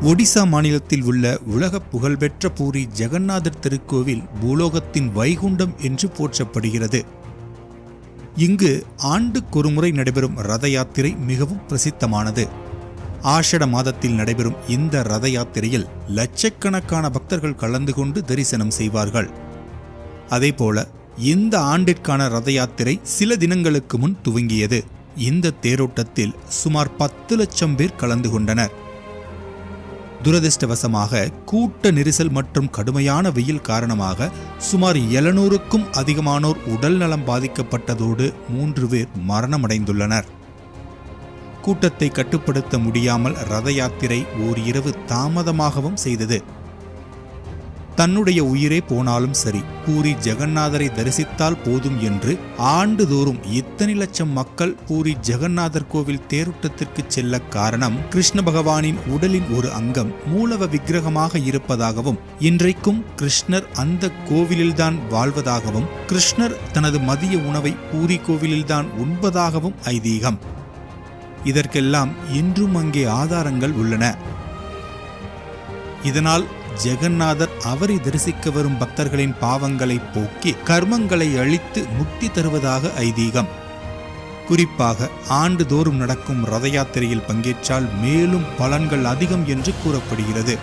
ஒடிசா மாநிலத்தில் உள்ள உலக புகழ்பெற்ற பூரி ஜெகநாதர் திருக்கோவில் பூலோகத்தின் வைகுண்டம் என்று போற்றப்படுகிறது. இங்கு ஆண்டுக்கொருமுறை நடைபெறும் ரத யாத்திரை மிகவும் பிரசித்தமானது. ஆஷட மாதத்தில் நடைபெறும் இந்த ரத யாத்திரையில் லட்சக்கணக்கான பக்தர்கள் கலந்து கொண்டு தரிசனம் செய்வார்கள். அதேபோல இந்த ஆண்டிற்கான ரத யாத்திரை சில தினங்களுக்கு முன் துவங்கியது. இந்த தேரோட்டத்தில் சுமார் 10 லட்சம் பேர் கலந்து கொண்டனர். துரதிர்ஷ்டவசமாக கூட்ட நெரிசல் மற்றும் கடுமையான வெயில் காரணமாக சுமார் 700க்கும் அதிகமானோர் உடல் நலம் பாதிக்கப்பட்டதோடு 3 பேர் மரணமடைந்துள்ளனர். கூட்டத்தை கட்டுப்படுத்த முடியாமல் ரத யாத்திரை ஓரிரவு தாமதமாகவும் செய்தது. தன்னுடைய உயிரே போனாலும் சரி, பூரி ஜெகநாதரை தரிசித்தால் போதும் என்று ஆண்டுதோறும் இத்தனை லட்சம் மக்கள் பூரி ஜெகநாதர் கோவில் தேரோட்டத்திற்கு செல்ல காரணம் கிருஷ்ண பகவானின் உடலின் ஒரு அங்கம் மூலவ விக்கிரகமாக இருப்பதாகவும், இன்றைக்கும் கிருஷ்ணர் அந்த கோவிலில்தான் வாழ்வதாகவும், கிருஷ்ணர் தனது மதிய உணவை பூரி கோவிலில்தான் உண்பதாகவும் ஐதீகம். இதற்கெல்லாம் இன்றும் அங்கே ஆதாரங்கள் உள்ளன. இதனால் ஜெகநாதர் அவரை தரிசிக்க வரும் பக்தர்களின் பாவங்களை போக்கி கர்மங்களை அழித்து முக்தி தருவதாக ஐதீகம். குறிப்பாக ஆண்டுதோறும் நடக்கும் ரத யாத்திரையில் பங்கேற்றால் மேலும் பலன்கள் அதிகம் என்று கூறப்படுகிறது.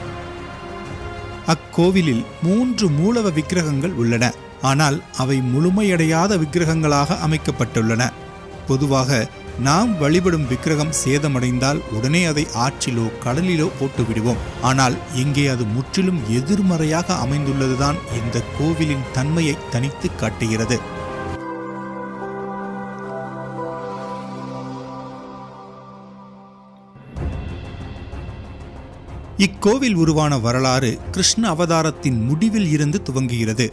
அக்கோவிலில் 3 மூலவ விக்கிரகங்கள் உள்ளன. ஆனால் அவை முழுமையடையாத விக்கிரகங்களாக அமைக்கப்பட்டுள்ளன. பொதுவாக நாம் வழிபடும் விக்கிரகம் சேதமடைந்தால் உடனே அதை ஆற்றிலோ கடலிலோ போட்டு விடுவோம். ஆனால் இங்கே அது முற்றிலும் எதிர்மறையாக அமைந்துள்ளதுதான் இந்த கோவிலின் தன்மையை தனித்து காட்டுகிறது. இக்கோவில் உருவான வரலாறு கிருஷ்ண அவதாரத்தின் முடிவில் இருந்து துவங்குகிறது.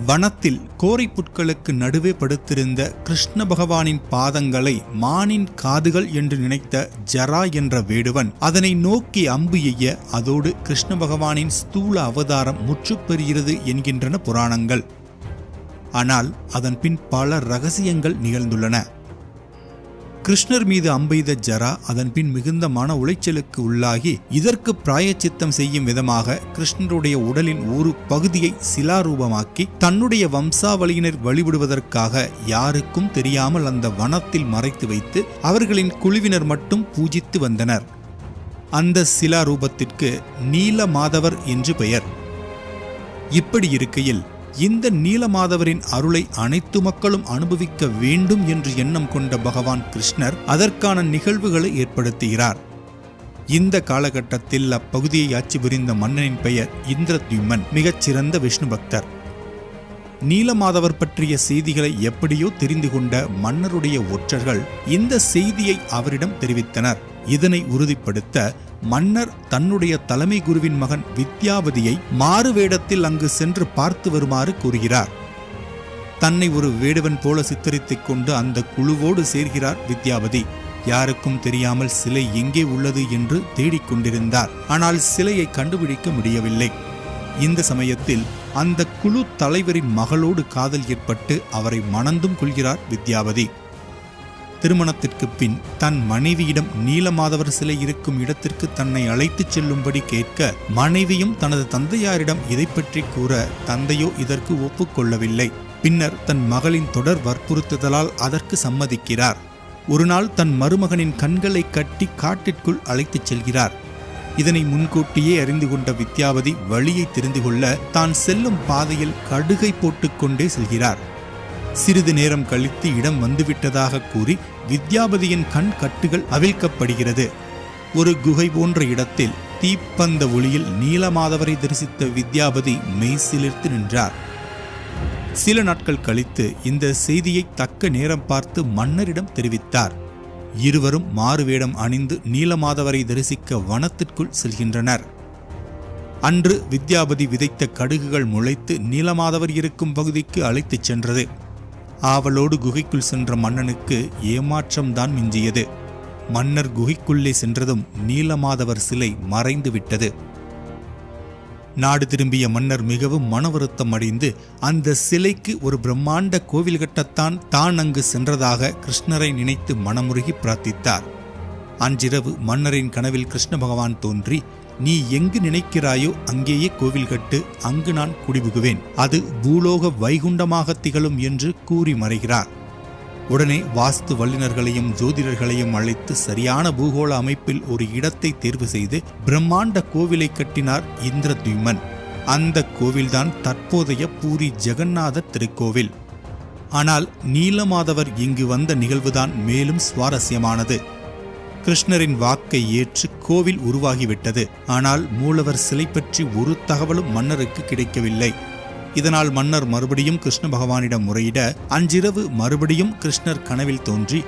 வனத்தில் கோரை புட்களுக்கு நடுவே படுத்திருந்த கிருஷ்ண பகவானின் பாதங்களை மானின் காதுகள் என்று நினைத்த ஜரா என்ற வேடுவன் அதனை நோக்கி அம்பு எய்ய அதோடு கிருஷ்ண பகவானின் ஸ்தூல அவதாரம் முற்றுப்பெறுகிறது என்கின்றன புராணங்கள். ஆனால் அதன் பின் பல ரகசியங்கள் நிகழ்ந்துள்ளன. கிருஷ்ணர் மீது அம்பெய்த ஜரா அதன் பின் மிகுந்த மன உளைச்சலுக்கு உள்ளாகி இதற்கு பிராயச்சித்தம் செய்யும் விதமாக கிருஷ்ணருடைய உடலின் ஒரு பகுதியை சிலாரூபமாக்கி தன்னுடைய வம்சாவளியினர் வழிபடுவதற்காக யாருக்கும் தெரியாமல் அந்த வனத்தில் மறைத்து வைத்து அவர்களின் குழுவினர் மட்டும் பூஜித்து வந்தனர். அந்த சிலாரூபத்திற்கு நீலமாதவர் என்று பெயர். இப்படி இருக்கையில் இந்த நீலமாதவரின் அருளை அனைத்து மக்களும் அனுபவிக்க வேண்டும் என்று எண்ணம் கொண்ட பகவான் கிருஷ்ணர் அதற்கான நிகழ்வுகளை ஏற்படுத்துகிறார். இந்த காலகட்டத்தில் அப்பகுதியை ஆட்சி புரிந்த மன்னனின் பெயர் இந்திரத்யும்னன். மிகச்சிறந்த விஷ்ணு பக்தர். நீலமாதவர் பற்றிய செய்திகளை எப்படியோ தெரிந்து கொண்ட மன்னருடைய ஒற்றர்கள் இந்த செய்தியை அவரிடம் தெரிவித்தனர். இதனை உறுதிப்படுத்த மன்னர் தன்னுடைய தலைமை குருவின் மகன் வித்யாவதியை மாறு வேடத்தில் அங்கு சென்று பார்த்து வருமாறு கூறுகிறார். தன்னை ஒரு வேடுவன் போல சித்தரித்துக் கொண்டு அந்த குழுவோடு சேர்கிறார் வித்யாவதி. யாருக்கும் தெரியாமல் சிலை எங்கே உள்ளது என்று தேடிக்கொண்டிருந்தார். ஆனால் சிலையை கண்டுபிடிக்க முடியவில்லை. இந்த சமயத்தில் அந்த குழு தலைவரின் மகளோடு காதல் ஏற்பட்டு அவரை மணந்தும் கொள்கிறார் வித்யாவதி. திருமணத்திற்கு பின் தன் மனைவியிடம் நீலமாதவர் சிலை இருக்கும் இடத்திற்கு தன்னை அழைத்துச் செல்லும்படி கேட்க மனைவியும் தனது தந்தையாரிடம் இதை பற்றி கூற தந்தையோ இதற்கு ஒப்புக்கொள்ளவில்லை. பின்னர் தன் மகளின் தொடர் வற்புறுத்துதலால் அதற்கு சம்மதிக்கிறார். ஒரு நாள் தன் மருமகனின் கண்களை கட்டி காட்டிற்குள் அழைத்துச் செல்கிறார். இதனை முன்கூட்டியே அறிந்து கொண்ட வித்யாவதி வழியை தெரிந்து கொள்ள தான் செல்லும் பாதையில் கடுகை போட்டுக்கொண்டே செல்கிறார். சிறிது நேரம் கழித்து இடம் வந்துவிட்டதாக கூறி வித்யாவதியின் கண் கட்டுகள் அவிழ்க்கப்படுகிறது. ஒரு குகை போன்ற இடத்தில் தீப்பந்த ஒளியில் நீலமாதவரை தரிசித்த வித்யாவதி மெய்சிலிர்த்து நின்றார். சில நாட்கள் கழித்து இந்த செய்தியை தக்க நேரம் பார்த்து மன்னரிடம் தெரிவித்தார். இருவரும் மாறுவேடம் அணிந்து நீலமாதவரை தரிசிக்க வனத்திற்குள் செல்கின்றனர். அன்று வித்யாவதி விதைத்த கடுகுகள் முளைத்து நீலமாதவர் இருக்கும் பகுதிக்கு அழைத்துச் சென்றது. ஆவலோடு குகைக்குள் சென்ற மன்னனுக்கு ஏமாற்றம்தான் மிஞ்சியது. மன்னர் குகைக்குள்ளே சென்றதும் நீலமாதவர் சிலை மறைந்து விட்டது. நாடு திரும்பிய மன்னர் மிகவும் மன வருத்தம் அடைந்து அந்த சிலைக்கு ஒரு பிரம்மாண்ட கோவில் கட்டத்தான் தான் அங்கு சென்றதாக கிருஷ்ணரை நினைத்து மனமுருகி பிரார்த்தித்தார். அன்றிரவு மன்னரின் கனவில் கிருஷ்ண பகவான் தோன்றி, நீ எங்கு நினைக்கிறாயோ அங்கேயே கோவில் கட்டு, அங்கு நான் குடிபுகுவேன், அது பூலோக வைகுண்டமாக திகழும் என்று கூறி மறைகிறார். உடனே வாஸ்து வல்லுநர்களையும் ஜோதிடர்களையும் அழைத்து சரியான பூகோள அமைப்பில் ஒரு இடத்தை தேர்வு செய்து பிரம்மாண்ட கோவிலை கட்டினார் இந்திரத்யும்னன். அந்த கோவில்தான் தற்போதைய பூரி ஜெகநாதர் திருக்கோவில். ஆனால் நீலமாதவர் இங்கு வந்த நிகழ்வுதான் மேலும் சுவாரஸ்யமானது. கிருஷ்ணரின் வாக்கை ஏற்று கோவில் உருவாகிவிட்டது. ஆனால் மூலவர் சிலை பற்றி ஒரு தகவலும் மன்னருக்கு கிடைக்கவில்லை. இதனால் மன்னர் மறுபடியும் கிருஷ்ண பகவானிடம் முறையிட, அன்றிரவு மறுபடியும் கிருஷ்ணர் கனவில் தோன்றி,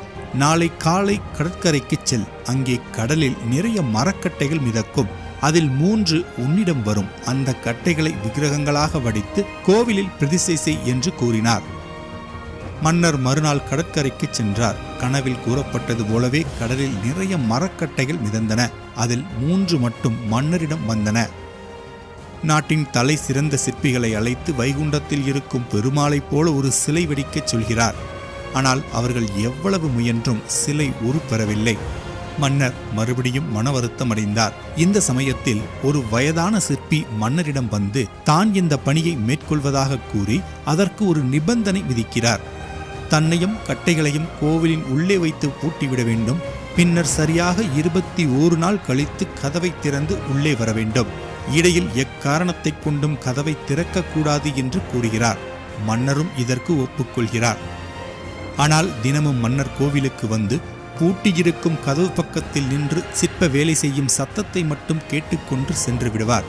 நாளை காலை கடற்கரைக்கு செல், அங்கே கடலில் நிறைய மரக்கட்டைகள் மிதக்கும், அதில் 3 உன்னிடம் வரும், அந்த கட்டைகளை விக்கிரகங்களாக வடித்து கோவிலில் பிரதிஷ்டை செய் என்று கூறினார். மன்னர் மறுநாள் கடற்கரைக்கு சென்றார். கனவில் கூறப்பட்டது போலவே கடலில் நிறைய மரக்கட்டைகள் மிதந்தன. அதில் 3 மட்டும் மன்னரிடம் வந்தன. நாட்டின் தலை சிறந்த சிற்பிகளை அழைத்து வைகுண்டத்தில் இருக்கும் பெருமாளைப் போல ஒரு சிலை வடிக்கச் சொல்கிறார். ஆனால் அவர்கள் எவ்வளவு முயன்றும் சிலை உருப்பெறவில்லை. மன்னர் மறுபடியும் மன வருத்தம் அடைந்தார். இந்த சமயத்தில் ஒரு வயதான சிற்பி மன்னரிடம் வந்து தான் இந்த பணியை மேற்கொள்வதாக கூறி அதற்கு ஒரு நிபந்தனை விதிக்கிறார். தன்னையும் கட்டைகளையும் கோவிலின் உள்ளே வைத்து பூட்டிவிட வேண்டும். பின்னர் சரியாக 21 நாள் கழித்து கதவை திறந்து உள்ளே வர வேண்டும். இடையில் எக்காரணத்தை கொண்டும் கதவை திறக்கக்கூடாது என்று கூறுகிறார். மன்னரும் இதற்கு ஒப்புக்கொள்கிறார். ஆனால் தினமும் மன்னர் கோவிலுக்கு வந்து பூட்டியிருக்கும் கதவு பக்கத்தில் நின்று சிற்ப வேலை செய்யும் சத்தத்தை மட்டும் கேட்டுக்கொண்டு சென்று விடுவார்.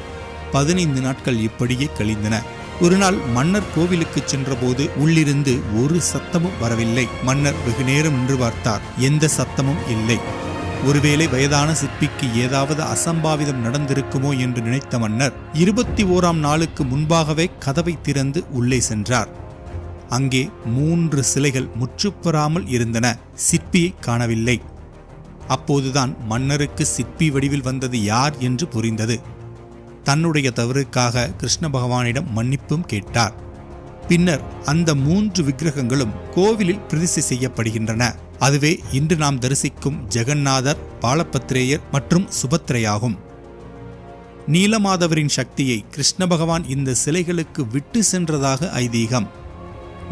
15 நாட்கள் இப்படியே கழிந்தன. ஒரு நாள் மன்னர் கோவிலுக்கு சென்றபோது உள்ளிருந்து ஒரு சத்தமும் வரவில்லை. மன்னர் வெகு நேரம் நின்று பார்த்தார். எந்த சத்தமும் இல்லை. ஒருவேளை வயதான சிற்பிக்கு ஏதாவது அசம்பாவிதம் நடந்திருக்குமோ என்று நினைத்த மன்னர் 21ஆம் நாளுக்கு முன்பாகவே கதவை திறந்து உள்ளே சென்றார். அங்கே 3 சிலைகள் முற்றுப்பெறாமல் இருந்தன. சிற்பியை காணவில்லை. அப்போதுதான் மன்னருக்கு சிற்பி வடிவில் வந்தது யார் என்று புரிந்தது. தன்னுடைய தவறுக்காக கிருஷ்ண பகவானிடம் மன்னிப்பும் கேட்டார். பின்னர் அந்த 3 விக்கிரகங்களும் கோவிலில் பிரதிஷ்டை செய்யப்படுகின்றன. அதுவே இன்று நாம் தரிசிக்கும் ஜெகநாதர், பாலபத்ரேயர் மற்றும் சுபத்ரையாகும். நீலமாதவரின் சக்தியை கிருஷ்ண பகவான் இந்த சிலைகளுக்கு விட்டு சென்றதாக ஐதீகம்.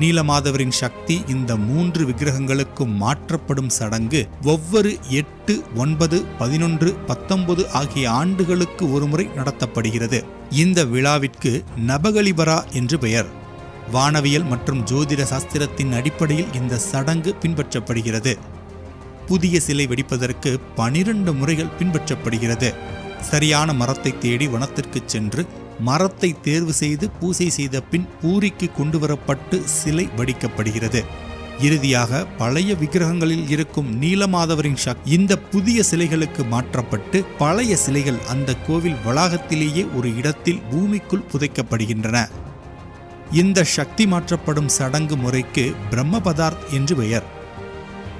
நீலமாதவரின் சக்தி இந்த 3 விக்கிரகங்களுக்கும் மாற்றப்படும் சடங்கு ஒவ்வொரு 8, 9, 11, 19 ஆகிய ஆண்டுகளுக்கு ஒருமுறை நடத்தப்படுகிறது. இந்த விழாவிற்கு நபகலிபரா என்று பெயர். வானவியல் மற்றும் ஜோதிட சாஸ்திரத்தின் அடிப்படையில் இந்த சடங்கு பின்பற்றப்படுகிறது. புதிய சிலை வெடிப்பதற்கு 12 முறைகள் பின்பற்றப்படுகிறது. சரியான மரத்தை தேடி வனத்திற்கு சென்று மரத்தை தேர்வு செய்து பூசை செய்த பின் பூரிக்கு கொண்டு வரப்பட்டு சிலை வடிக்கப்படுகிறது. இறுதியாக பழைய விக்கிரகங்களில் இருக்கும் நீலமாதவரின் சக்தி இந்த புதிய சிலைகளுக்கு மாற்றப்பட்டு பழைய சிலைகள் அந்த கோவில் வளாகத்திலேயே ஒரு இடத்தில் பூமிக்குள் புதைக்கப்படுகின்றன. இந்த சக்தி மாற்றப்படும் சடங்கு முறைக்கு பிரம்மபதார்த் என்று பெயர்.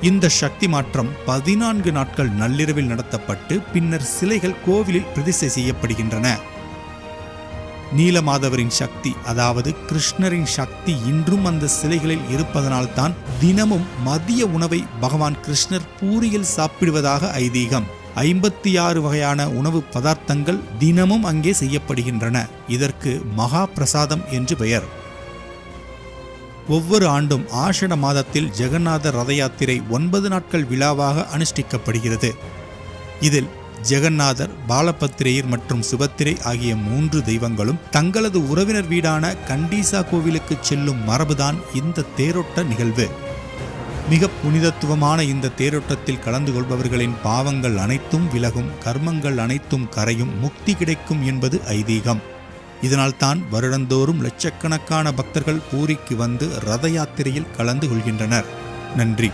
இந்த சக்தி மாற்றம் 14 நாட்கள் நள்ளிரவில் நடத்தப்பட்டு பின்னர் சிலைகள் கோவிலில் பிரதிஷ்டை செய்யப்படுகின்றன. நீலமாதவரின் சக்தி, அதாவது கிருஷ்ணரின் சக்தி இன்றும் அந்த சிலைகளில் இருப்பதனால்தான் தினமும் மதிய உணவை பகவான் கிருஷ்ணர் பூரியில் சாப்பிடுவதாக ஐதீகம். 56 வகையான உணவு பதார்த்தங்கள் தினமும் அங்கே செய்யப்படுகின்றன. இதற்கு மகா பிரசாதம் என்று பெயர். ஒவ்வொரு ஆண்டும் ஆஷட மாதத்தில் ஜெகநாதர் ரத யாத்திரை 9 நாட்கள் விழாவாக அனுஷ்டிக்கப்படுகிறது. இதில் ஜெகநாதர், பாலபத்ரேயர் மற்றும் சுபத்திரை ஆகிய 3 தெய்வங்களும் தங்களது உறவினர் வீடான கண்டீசா கோவிலுக்கு செல்லும் மரபுதான் இந்த தேரோட்ட நிகழ்வு. மிக புனிதத்துவமான இந்த தேரோட்டத்தில் கலந்து கொள்பவர்களின் பாவங்கள் அனைத்தும் விலகும், கர்மங்கள் அனைத்தும் கரையும், முக்தி கிடைக்கும் என்பது ஐதீகம். இதனால்தான் வருடந்தோறும் லட்சக்கணக்கான பக்தர்கள் பூரிக்கு வந்து ரத யாத்திரையில் கலந்து கொள்கின்றனர். நன்றி.